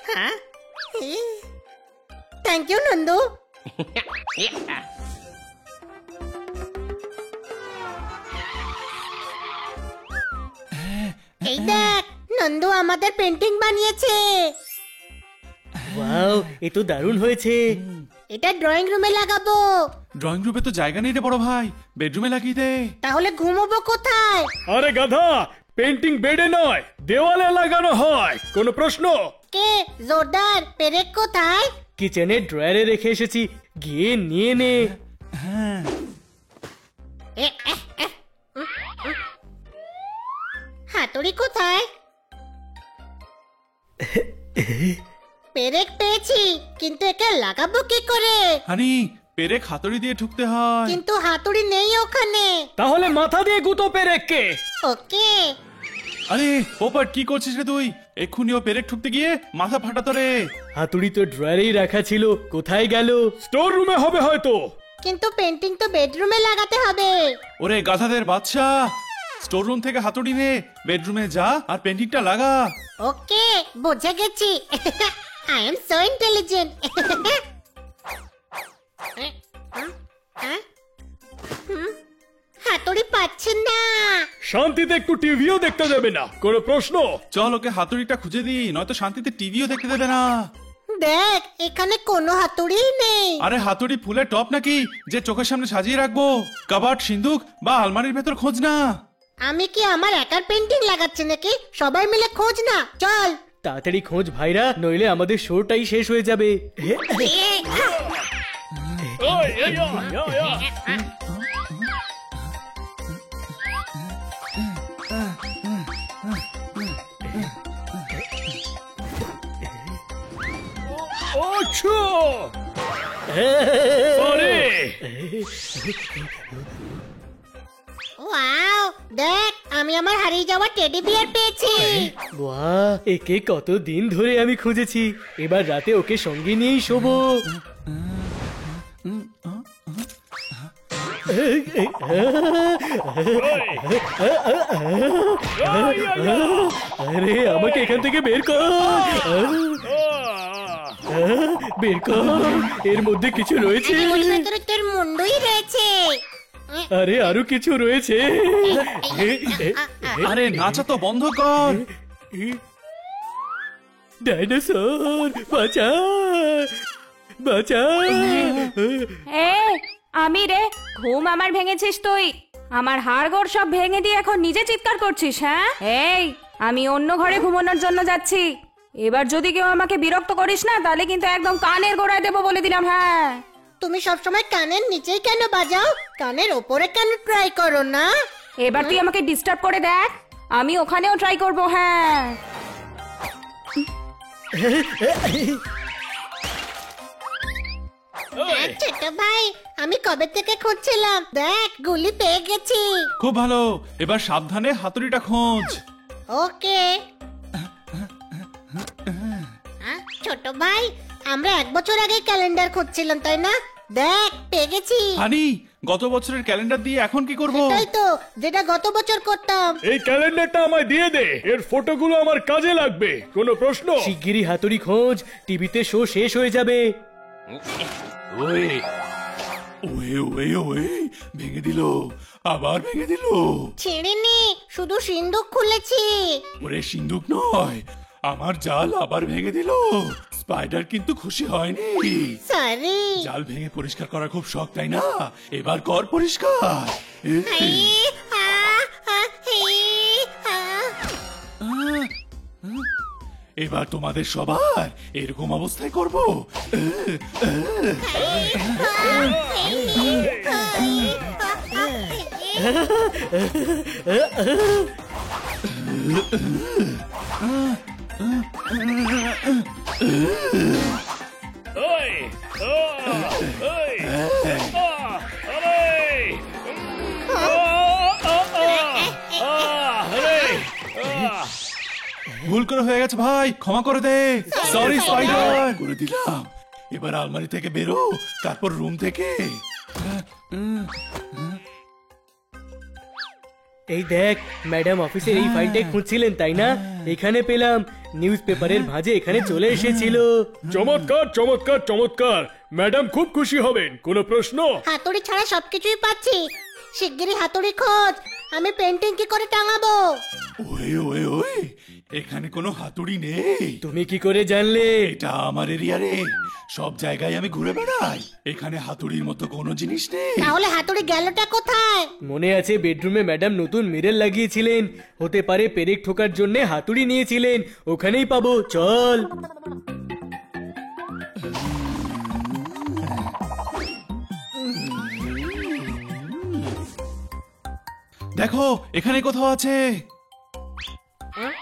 হ্যাঁ, thank you Nandu. এই দেখ, নন্দু আমাদের পেন্টিং বানিয়েছে। ওয়াও, এ তো দারুণ হয়েছে। এটা ড্রয়িং রুমে লাগাবো। ড্রয়িং রুমে তো জায়গা নেই রে বড় ভাই, বেডরুমে লাগিয়ে দে। তাহলে ঘুমোবো কোথায়? আরে গাধা, পেন্টিং বেডে নয় দেওয়ালে লাগানো হয়। কোনো প্রশ্ন? কে জোরদার, পেরেক কোথায়? কিচেনের ড্রয়ারে রেখে এসেছি, গিয়ে নিয়ে নে। হ্যাঁ, হাতুড়ি কোথায়? পেরেক পেয়েছি, কিন্তু একে লাগাবো কি করে? হানি পেরেক হাতুড়ি দিয়ে ঠুকতে হয়। কিন্তু হাতুড়ি নেই ওখানে। তাহলে মাথা দিয়ে গুতো পেরেককে। ওকে। আরে পোপট, কি করছিস রে তুই? এক্ষুনি ও পেরেক ঠুকতে গিয়ে মাথা ফাটাতো রে। হাতুড়ি তো ড্রয়ারেই রাখা ছিল, কোথায় গেল? স্টোর রুমে হবে হয়তো। কিন্তু পেন্টিং তো বেডরুমে লাগাতে হবে। ওরে গাধাদের বাচ্চা, স্টোর রুম থেকে হাতুড়ি নে, বেডরুমে যা আর পেন্টিংটা লাগা। ওকে, বুঝে গেছি। I am so intelligent. হাতুড়ি পাচ্ছেন না। শান্তিতে একটু টিভিও দেখতে দেবে না। কোনো প্রশ্ন? চল ওকে হাতুড়িটা খুঁজে দি, নয়তো শান্তিতে টিভিও দেখতে দেবে না। দেখ, এখানে কোনো হাতুড়ি নেই। আরে হাতুড়ি ফুলের টপ নাকি যে চোখের সামনে সাজিয়ে রাখবো? কাবাট, সিন্ধুক বা আলমারির ভেতর খোঁজ না। আমি কি আমার একার পেন্টিং লাগাচ্ছি নাকি? সবাই মিলে খোঁজ না, চল। তাড়াতাড়ি খোঁজ ভাইরা, নইলে আমাদের শোটাই শেষ হয়ে যাবে। ওই, এই, ইয়া। আচ্ছা, আরে ওয়াও, দেখ, আমি আমার হারিয়ে যাওয়া টেডি বিয়ার পেয়েছি। বাহ, একে কতদিন ধরে আমি খুঁজেছি। এবার রাতে ওকে সঙ্গে নিয়েই শোবো। আরে আমাকে এখান থেকে বের কর, বের কর। এর মধ্যে কিছু রয়েছে। ওর ভেতরে তোর মুন্ডুই রয়েছে। আরে আরো কিছু রয়েছে। আরে নাচা তো বন্ধ কর। ডাইনোসর, বাঁচা বাঁচা। আমি রে, ঘুম আমার ভেঙেছিস তুই? আমার হাড়গোড় সব ভেঙে দিয়ে এখন নিজে চিৎকার করছিস? হ্যাঁ, এই আমি অন্য ঘরে ঘুমানোর জন্য যাচ্ছি। এবার যদি কেউ আমাকে বিরক্ত করিস না, তাহলে কিন্তু একদম কানের গোড়ায় দেবো বলে দিলাম। হ্যাঁ, তুমি সবসময় কানের নিচেই কেন বাজাও? কানের ওপরে কেন ট্রাই করো না? এবার তুই আমাকে ডিস্টার্ব করে দেখ, আমি ওখানেও ট্রাই করবো। হ্যাঁ, ছোট ভাই, আমি কবে থেকে খুঁজছিলাম। দেখ, গুলি পেয়ে গেছি। খুব ভালো, এবার সাবধানে হাতুড়িটা খোঁজ। ওকে। ছোট ভাই, আমরা 1 বছর আগে ক্যালেন্ডার খুঁজছিলাম, তাই না? দেখ, পেয়ে গেছি। হানি, গত বছরের ক্যালেন্ডার দিয়ে এখন কি করব? তাই তো, যেটা গত বছর করতাম। এই ক্যালেন্ডারটা আমায় দিয়ে দে, এর ফটোগুলো আমার কাজে লাগবে। কোনো প্রশ্ন? শিগগিরই হাতুড়ি খোঁজ, টিভিতে শো শেষ হয়ে যাবে। ওয়ে ওয়ে ওয়ে ওয়ে, ভেঙে দিল, আবার ভেঙে দিল। ছেড়ে নে, শুধু সিন্ধুক খুলেছি। ওরে সিন্ধুক নয়, আমার জাল আবার ভেঙে দিল। স্পাইডার কিন্তু খুশি হয়নি। সরি। জাল ভেঙে পরিষ্কার করা খুব শখ, তাই না? এবার কর পরিষ্কার। এবার তোমাদের সবার এরকম অবস্থায় করব। ওই, ওই, আরে ভুল করে হয়ে গেছে ভাই, ক্ষমা করে দে। Sorry spider. করে দিলাম। এবার আলমারি থেকে বেরো, তারপর রুম থেকে। এই দেখ, ম্যাডাম অফিসের এই ফাইলটাই খুঁজছিলেন তাই না? এখানে পেলাম, নিউজ পেপারের ভাঁজে এখানে চলে এসেছিল। চমৎকার চমৎকার চমৎকার, ম্যাডাম খুব খুশি হবেন। কোনো প্রশ্ন? হাতুড়ি ছাড়া সবকিছুই পাচ্ছি, শিগগিরই হাতুড়ি খোঁজ, আমি পেন্টিং কি করে টাঙাবো? ওই ওই ওই, এখানে কোনো হাতুড়ি নেই। তুমি কি করে জানলে? এটা আমার এরিয়া রে, সব জায়গায় আমি ঘুরে বেড়াই, এখানে হাতুড়ির মতো কোনো জিনিস নেই। তাহলে হাতুড়ি গেলটা কোথায়? মনে আছে বেডরুমে ম্যাডাম নতুন মিরর লাগিয়েছিলেন, হতে পারে পেরেক ঠোকার জন্য হাতুড়ি নিয়েছিলেন, ওখানেই পাবো, চল। দেখো এখানে কোথাও আছে। এই,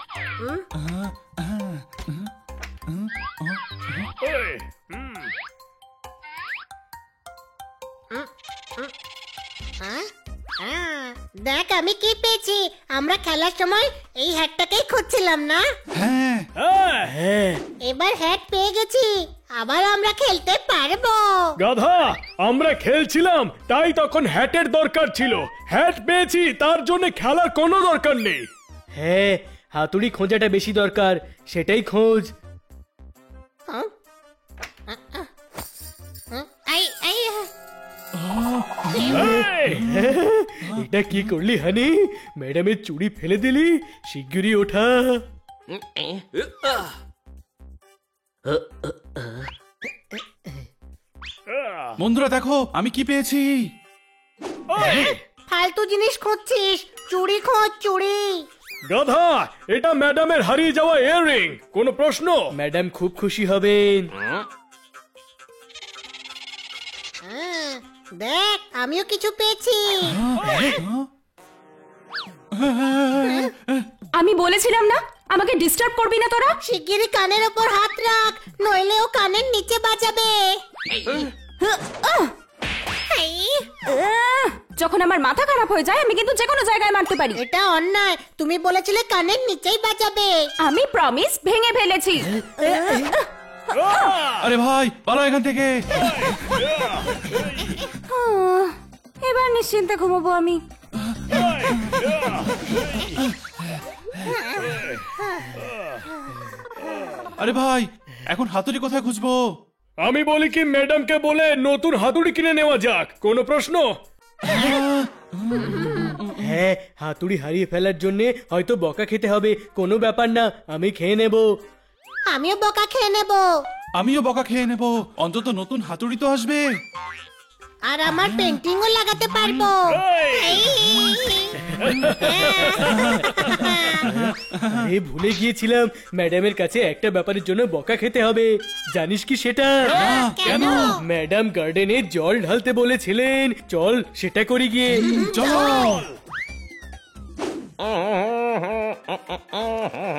দেখ আমি কি পেয়েছি, আমরা খেলার সময় এই হ্যাটটাকেই খুঁজছিলাম না? হ্যাঁ, হ্যাঁ, হ্যাঁ, এবার হ্যাট পেয়ে গেছি, আবার আমরা খেলতে পারবো। গাধা, আমরা খেলছিলাম তাই তখন হ্যাটের দরকার ছিল। হ্যাট পেয়েছি, তার জন্য খেলার কোনো দরকার নেই। হ্যাঁ, হাতুড়ি খোঁজাটা বেশি দরকার, সেটাই খোঁজ। হ্যাঁ? এই, এই, এই, এটা কি করলি হানি? ম্যাডামের চুড়ি ফেলে দিলি, শিগগিরই ওঠা। বন্ধুরা দেখো আমি কি পেয়েছি। এই, ফালতু জিনিস খুঁজছিস, চুড়ি খোঁজ, চুড়ি। গাধা, এটা ম্যাডামের হারিয়ে যাওয়া ইয়াররিং। কোনো প্রশ্ন? ম্যাডাম খুব খুশি হবেন। দেখ আমিও কিছু পেয়েছি। আমি বলেছিলাম না আমাকে ডিস্টার্ব করবি না তোরা। শিগগিরই কানের ওপর হাত রাখ, নইলে ও কানের নিচে বাজাবে। এই, যখন আমার মাথা খারাপ হয়ে যায় আমি কিন্তু যে কোনো জায়গায় মারতে পারি। এটা অন্যায়, তুমি বলেছিলে কানের নিচেই বাজাবে। আমি প্রমিস ভেঙে ফেলেছি। আরে ভাই পালা এখান থেকে। এবার নিশ্চিন্তে ঘুমাবো আমি। আরে ভাই এখন হাতুড়ি কোথায় খুঁজবো? আমি বলি কি ম্যাডামকে বলে নতুন হাতুড়ি কিনে নেওয়া যাক। কোনো প্রশ্ন? হ্যাঁ, হাতুড়ি হারিয়ে ফেলার জন্য হয়তো বকা খেতে হবে, কোনো ব্যাপার না, আমি খেয়ে নেব। আমিও বকা খেয়ে নেব, আমিও বকা খেয়ে নেব, অন্তত নতুন হাতুড়ি তো আসবে। আর আমার পেন্টিংও লাগাতে পারবো। এই, আরে ভুলে গিয়েছিলাম, ম্যাডামের কাছে একটা ব্যাপারের জন্য বকা খেতে হবে। জানিস কি সেটা? কেন? ম্যাডাম গার্ডেনে জল ঢালতে বলেছিলেন, চল সেটা করি গিয়ে। চলো।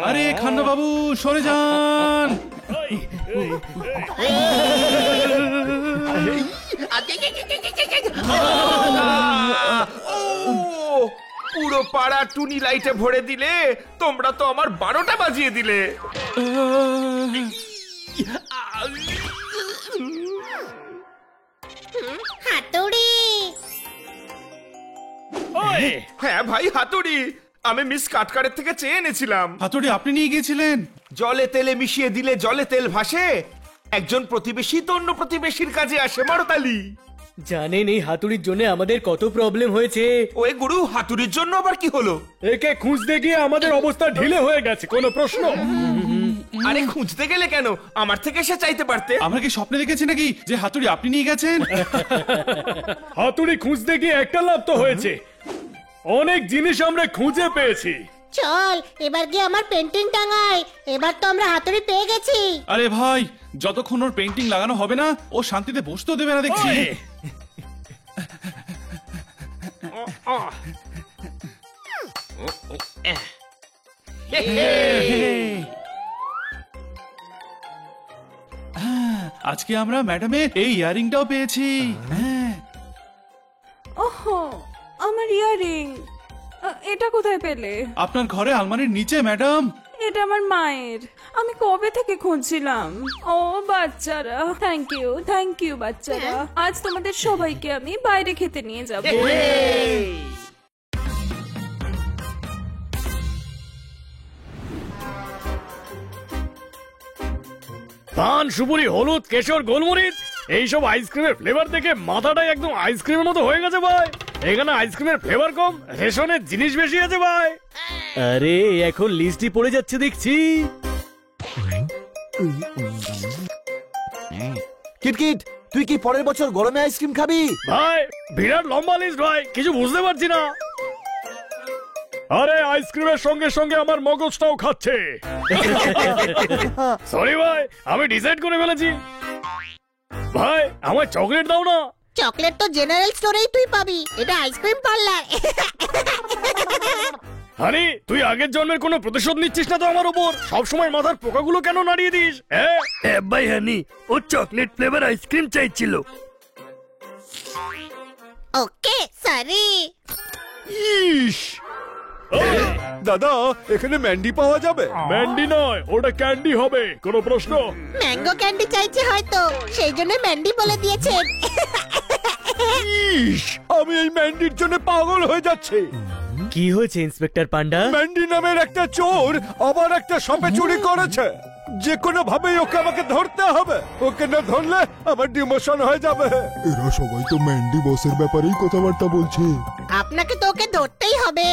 আরে খান্না বাবু সরে যান। পুরো পাড়া টুনি লাইটে ভরে দিলে, তোমরা তো আমার 12টা বাজিয়ে দিলে। হাতুড়ি। ওই, হ্যাঁ ভাই হাতুড়ি, আমি মিস কাটকারের থেকে চেয়ে এনেছিলাম। হাতুড়ি আপনি নিয়ে গিয়েছিলেন? জলে তেলে মিশিয়ে দিলে জলে তেল ভাসে, একজন প্রতিবেশী তো অন্য প্রতিবেশীর কাজে আসে মারতালি। জানেন এই হাতুড়ির জন্য আমাদের কত প্রবলেম হয়েছে। ওই গুরু, হাতুড়ির জন্য আবার কি হলো? একে খুঁজতে গিয়ে আমাদের অবস্থা ঢিলে হয়ে গেছে। কোনো প্রশ্ন? আরে খুঁজতে গেলে কেন, আমার থেকে সে চাইতে পারতে। আমরা কি স্বপ্নে দেখেছি নাকি যে হাতুড়ি আপনি নিয়ে গেছেন? হাতুড়ি খুঁজতে গিয়ে একটা লাভ তো হয়েছে, অনেক জিনিস আমরা খুঁজে পেয়েছি। চল এবার গিয়ে আমার পেন্টিং টাঙাই, এবার তো আমরা হাতুড়ি পেয়ে গেছি। আরে ভাই যতক্ষণ ওর পেন্টিং লাগানো হবে না ও শান্তিতে বসতেও দেবে না দেখছি। আজকে আমরা ম্যাডামের এই ইয়ারিংটাও পেয়েছি। হ্যাঁ, ওহো, আমার ইয়ারিং। এটা কোথায় পেলে? আপনার ঘরে আলমারির নিচে ম্যাডাম। এটা আমার মায়ের, আমি কবে থেকে খুঁজছিলাম। ও বাচ্চারা, থ্যাংক ইউ বাচ্চারা। আজ তোমাদের সবাইকে আমি বাইরে খেতে নিয়ে যাব। পান সুপুরি হলুদ কেশর গোলমরিচ এইসব আইসক্রিমের ফ্লেভার দেখে মাথাটাই একদম আইসক্রিমের মতো হয়ে গেছে ভাই। এখানে আইসক্রিমের ফ্লেভার কম, রেশনের জিনিস বেশি আছে ভাই। আরে এখন লিস্টই পড়ে যাচ্ছে দেখছি। কিটকিট, তুই কি পরের বছর গরমে আইসক্রিম খাবি? ভাই বিরাট লম্বা লিস্ট ভাই, কিছু বুঝতে পারছি না। আরে আইসক্রিমের সঙ্গে সঙ্গে আমার মগজটাও খাচ্ছে। সরি ভাই, আমি ডিসাইড করে ফেলেছি। ভাই আমার চকলেট দাও না। চকলেট তো জেনারেল স্টোরেই তুই পাবি, এটা আইসক্রিম পার্লার। হানি তুই আগের জন্মের কোনো প্রতিশোধ নিচ্ছিস না তো আমার উপর? সবসময় মাথার পোকাগুলো কেন নাড়িয়ে দিস? ভাই হানি, ও চকলেট ফ্লেভার আইসক্রিম চাইছিল। ওকে সরি। ইস, দাদা এখানে ম্যান্ডি পাওয়া যাবে? ম্যান্ডি নয়, ওটা ক্যান্ডি হবে। কোনো প্রশ্ন? ম্যাঙ্গো ক্যান্ডি চাইছে হয়তো, সেই জন্য ম্যান্ডি বলে দিয়েছেন। ইস, আমি এই ম্যান্ডির জন্য পাগল হয়ে যাচ্ছি। কি হয়েছে ইন্সপেক্টর পান্ডা? ম্যান্ডি নামের একটা চোর আবার একটা শপে চুরি করেছে। যে কোনো ভাবেই ওকে আমাকে ধরতে হবে। ওকে না ধরলে আমার ডিমোশন হয়ে যাবে। এরা সবাই তো ম্যান্ডি বসের ব্যাপারেই কথাবার্তা বলছে। আপনাকে তো ওকে ধরতেই হবে।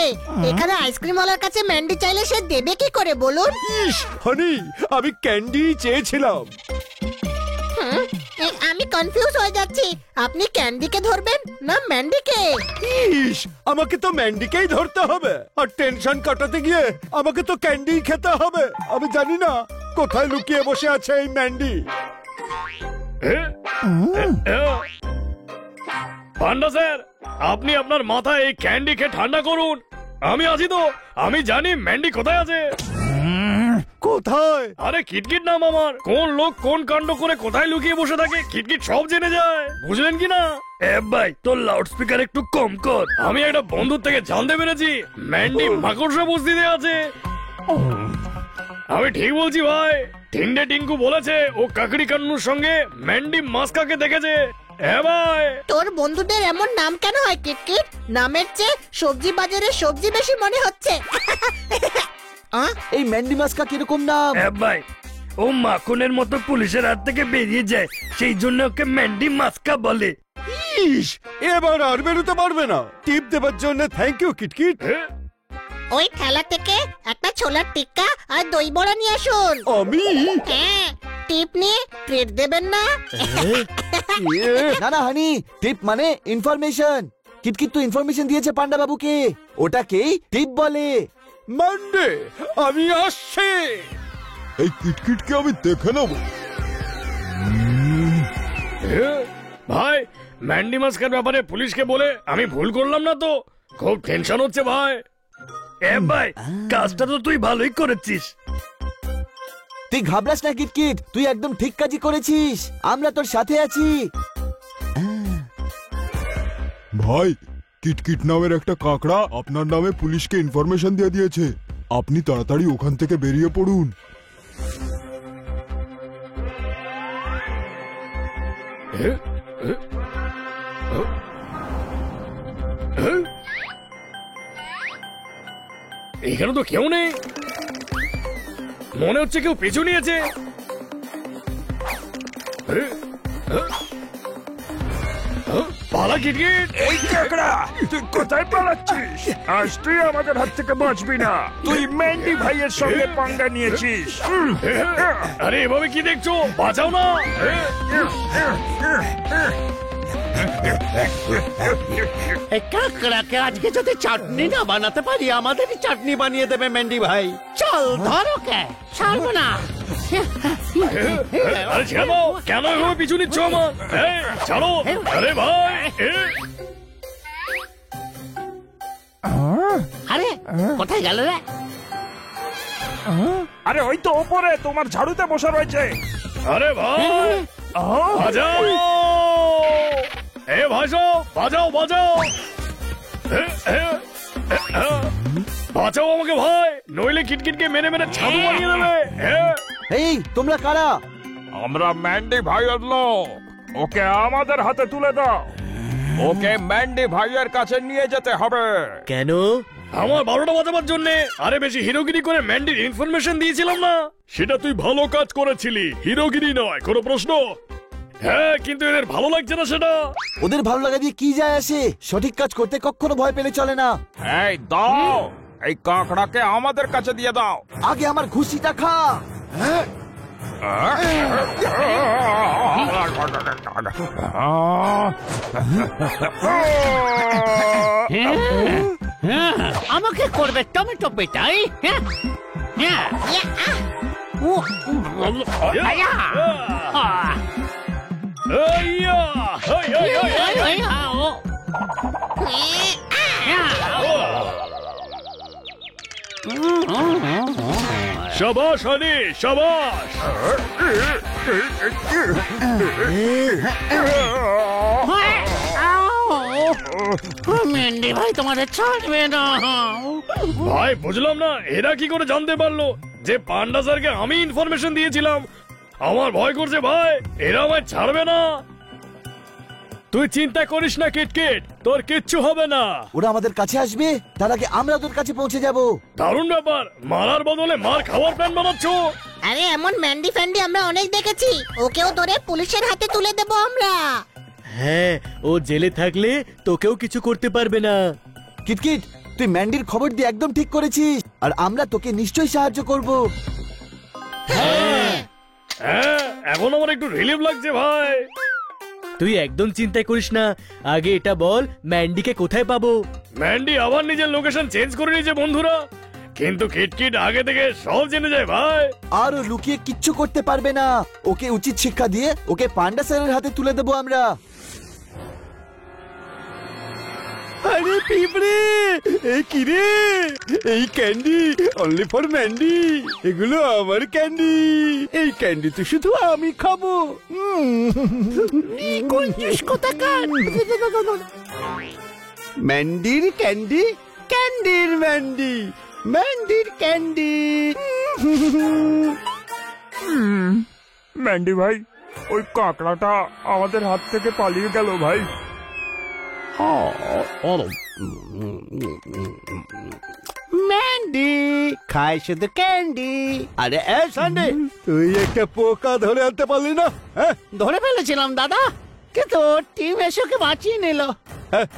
এখানে আইসক্রিম ওয়ালার কাছে ম্যান্ডি চাইলে সে দেবে কি করে বলুন? ইস, হানি আমি ক্যান্ডি চেয়েছিলাম। আমি কনফিউজ হয়ে যাচ্ছি, আপনি ক্যান্ডিকে ধরবেন না ম্যান্ডিকে? ইস, আমাকে তো ম্যান্ডিকেই ধরতে হবে। আর টেনশন কাটাতে গিয়ে আমাকে তো ক্যান্ডি খেতে হবে। আমি জানি না কোথায় লুকিয়ে বসে আছে এই ম্যান্ডি। পান্ডা স্যার, আপনি আপনার মাথায় এই ক্যান্ডি খেয়ে ঠান্ডা করুন। আমি আছি তো, আমি জানি ম্যান্ডি কোথায় আছে। কোথায়? আরে কিটকিট নাম আমার। কোন লোক কোন কাণ্ড করে কোথায় লুকিয়ে বসে থাকে কিটকিট সব জেনে যায়, বুঝলেন কি না? ভাই তোর লাউড স্পিকার একটু কম কর। আমি একটা বন্ধুর থেকে জানতে পেরেছি ম্যান্ডি মাকড়সা বস্তিতে আছে। আমি ঠিক বলছি ভাই? টিন্ডে টিঙ্কু বলেছে ও কাকড়ি কান্নুর সঙ্গে ম্যান্ডি মাস্কাকে দেখেছে। ভাই তোর বন্ধুদের এমন নাম কেন হয় কিটকিট? নামের চেয়ে সবজি বাজারে সবজি বেশি মনে হচ্ছে। এই ম্যান্ডি মাস্কা কিরকম নাম? ভাই ও মাখনের মতো পুলিশের হাত থেকে বেরিয়ে যায়, সেই জন্য ওকে ম্যান্ডি মাস্কা বলে। ইস, এবার আর বেরোতে পারবে না। টিপ দেবার জন্য থ্যাংক ইউ কিটকিট। ওই ঠেলা থেকে একটা ছোলার টিক্কা আর দই বড়া নিয়ে আসুন। আমি? হ্যাঁ, টিপ নিয়ে ট্রিট দেবেন না? না না হানি, টিপ মানে ইনফরমেশন। কিটকিট তো ইনফরমেশন দিয়েছে পান্ডা বাবুকে, ওটাকেই টিপ বলে। মান্ডে আমি আসছি। এই কিটকিটকে আমি দেখে নেব। ভাই ম্যান্ডি মাস্কার ব্যাপারে পুলিশকে বলে আমি ভুল করলাম না তো? খুব টেনশন হচ্ছে ভাই। ভাই কাজটা তো তুই ভালোই করেছিস। তুই ঘাবড়াস না কিটকিট, তুই একদম ঠিক কাজই করেছিস। আমরা তোর সাথে আছি। ভাই, কিটকিট নামের একটা কাকড়া আপনার নামে পুলিশকে ইনফরমেশন দিয়ে দিয়েছে। আপনি তাড়াতাড়ি ওখান থেকে বেরিয়ে পড়ুন। এখানে তো কেউ নেই, মনে হচ্ছে কেউ পিছু নিয়েছে। পালা কিটকিট। এই কাকড়া, তুই কোথায় পালাচ্ছিস? আজ তুই আমাদের হাত থেকে বাঁচবি না। তুই ম্যান্ডি ভাইয়ের সঙ্গে পাঙ্গা নিয়েছিস। আরে এভাবে কি দেখছো? বাঁচাও না। এই কাকড়াকে আজকে যদি চাটনি না বানাতে পারি, আমাদেরই চাটনি বানিয়ে দেবে ম্যান্ডি ভাই। চল ধরো কে, ছাড়বো না। আরে ছেড়ে দাও, কেন এভাবে পিছু নিচ্ছ আমার? ছাড়ো। আরে ভাই আরে কোথায় গেল রে? আরে ওই তো ওপরে তোমার ঝাড়ুতে বসে রয়েছে। আরে ভাই বাজাও, ভাজাও বাজাও বাজাও, বাঁচাও আমাকে ভাই, নইলে কিটকিটকে মেরে মেরে ছাদু বানিয়ে দেবে। এই তোমরা কারা? আমরা ম্যান্ডি ভাইয়ের লোক, ওকে আমাদের হাতে তুলে দাও। ওকে ম্যান্ডি ভাইয়ের কাছে নিয়ে যেতে হবে। কেন? আমার 12টা বাজাবার জন্য আরে বেশি হিরোগিরি করে ম্যান্ডির ইনফরমেশন দিয়েছিলাম না? সেটা তুই ভালো কাজ করেছিলি, হিরোগিরি নয়, কোনো প্রশ্ন? হ্যাঁ, কিন্তু এদের ভালো লাগছে না সেটা। ওদের ভালো লাগা দিয়ে কি যায় আসে? সঠিক কাজ করতে কখনো ভয় পেলে চলে না। এই দাও, এই কাঁকড়াকে আমাদের কাছে দিয়ে দাও। আগে আমার ঘুষিটা খা। আমাকে করবে টমেটো পেটাই? শাবাশ হানি, শাবাশ। মেন্ডি ভাই তোমাদের ছাড়বে না। ভাই বুঝলাম না এরা কি করে জানতে পারলো যে পান্ডা স্যারকে আমি ইনফরমেশন দিয়েছিলাম? আমার ভয় করছে ভাই, এরা আমায় ছাড়বে না। তুই চিন্তা করিস না কিটকিট, তোর কিচ্ছু হবে না। ওরা আমাদের কাছে আসবে, তার আগে আমরা ওদের কাছে পৌঁছে যাব। দারুণ ব্যাপার, মারার বদলে মার খাওয়ার প্ল্যান বানাচ্ছ। আরে এমন ম্যান্ডি ফ্যান্ডি আমরা অনেক দেখেছি, ওকেও ধরে পুলিশের হাতে তুলে দেবো আমরা। হ্যাঁ, ও জেলে থাকলে তোকেও কিছু করতে পারবে না। কিটকিট, তুই ম্যান্ডির খবর দিয়ে একদম ঠিক করেছিস, আর আমরা তোকে নিশ্চয়ই সাহায্য করব। হ্যাঁ, এখন আমার একটু রিলিফ লাগছে ভাই। তুই একদম চিন্তা করিস না, আগে এটা বল ম্যান্ডিকে কোথায় পাবো? ম্যান্ডি আবার নিজের লোকেশন চেঞ্জ করে নিয়েছে বন্ধুরা, কিন্তু কিটকিট আগে থেকে সব জেনে যায় ভাই। আর ও লুকিয়ে কিচ্ছু করতে পারবে না। ওকে উচিত শিক্ষা দিয়ে ওকে পান্ডা স্যারের হাতে তুলে দেবো আমরা। আরে পিঁপড়ে, এই কি রে? এই ক্যান্ডি অনলি ফর ম্যান্ডি, এগুলো আমার ক্যান্ডি। এই ক্যান্ডি তো শুধু আমি খাবো। ম্যান্ডির ক্যান্ডি, ক্যান্ডির ম্যান্ডি, ম্যান্ডির ক্যান্ডি। ম্যান্ডি ভাই, ওই কাঁকড়াটা আমাদের হাত থেকে পালিয়ে গেল ভাই। ম্যান্ডি খায় শুধু ক্যান্ডি। আরে সান্ডে, তুই একটা পোকা ধরে আনতে পারলি না? হ্যাঁ, ধরে ফেলেছিলাম দাদা, কিন্তু টিম এসে ওকে বাঁচিয়ে নিল।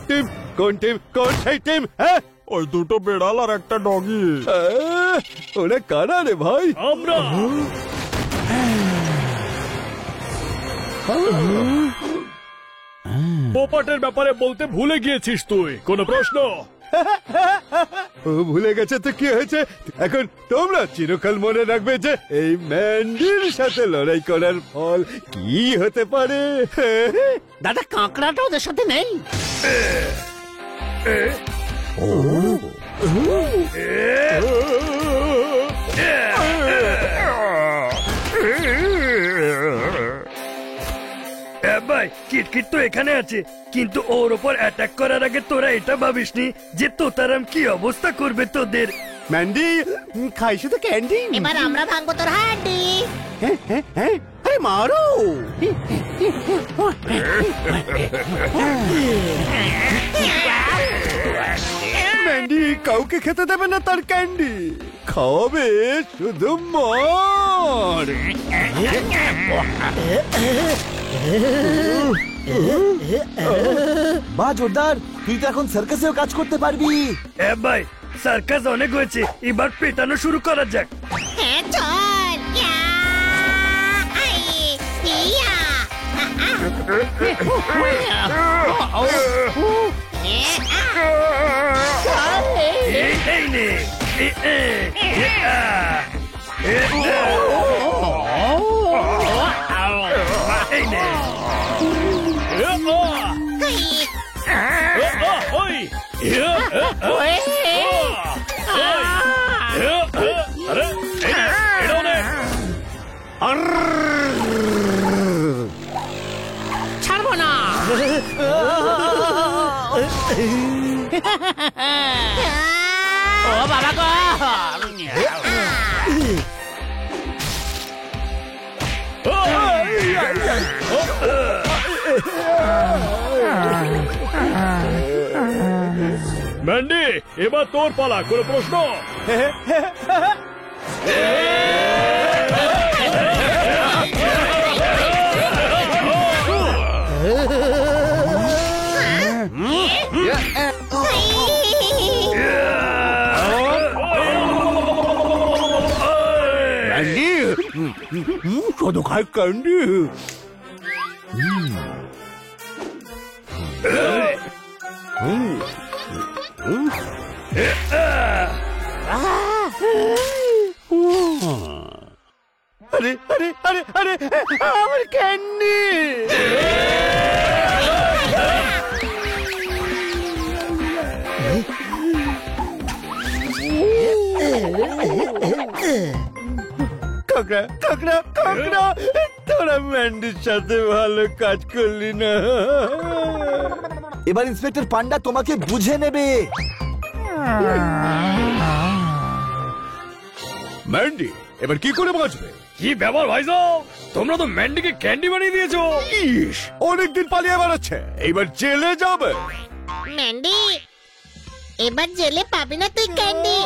টিম? কোন টিম? কোন সেই টিম? হ্যাঁ, ওই দুটো বেড়াল আর একটা ডগি। ওরা কারা রে ভাই? আমরা। পোপাটের ব্যাপারে বলতে ভুলে গিয়েছিস তুই, কোনো প্রশ্ন? ও ভুলে গেছে তো কি হয়েছে? এখন তোমরা চিরকাল মনে রাখবে যে এই ম্যান্ডির সাথে লড়াই করার ফল কি হতে পারে। দাদা, কাঁকড়াটা ওদের সাথে নেই। ভাই, কিটকিট তো এখানে আছে, কিন্তু ওর ওপর অ্যাটাক করার আগে তোরা এটা ভাবিসনি যে তোতারাম কি অবস্থা করবে তোদের? ম্যান্ডি খাই শুধু ক্যান্ডি। এবার আমরা ভাঙবো তোর হাড্ডি। আরে মারো। ম্যান্ডি কাউকে খেতে দেবে না তার ক্যান্ডি, খাওয়াবে শুধু মর। বাহ জোরদার, তুই তো এখন সার্কাসেও কাজ করতে পারবি। ভাই, সার্কাস অনেক হয়েছে, এবার পেটানো শুরু করা যাক। হ্যাঁ চল। এই নে। এই নে। ছাড়বো না। ও বাবা গো। ম্যান্ডি এবার তোর পালা, কোনো প্রশ্ন? ক্যান্ডি শুধু খাই ক্যান্ডি। আরে আরে আরে আরে আমার ক্যান্ডি। কাকড়া কাকড়া কাকড়া, তোরা ম্যান্ডির সাথে ভালো কাজ করলি না। এবার ইন্সপেক্টর পান্ডা তোমাকে বুঝে নেবে। ম্যান্ডি এবার কি করে বাঁচবে? কি ব্যাপার ভাইসাব, তোমরা তো ম্যান্ডিকে ক্যান্ডি বানিয়ে দিয়েছো। ইস, অনেকদিন পালিয়ে বেড়াচ্ছে, এইবার জেলে যাবে। ম্যান্ডি এবার জেলে পাবি না তুই ক্যান্ডি।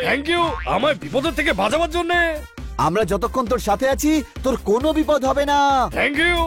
থ্যাংক ইউ আমায় বিপদের থেকে বাঁচাবার জন্য। আমরা যতক্ষণ তোর সাথে আছি তোর কোনো বিপদ হবে না। Thank you.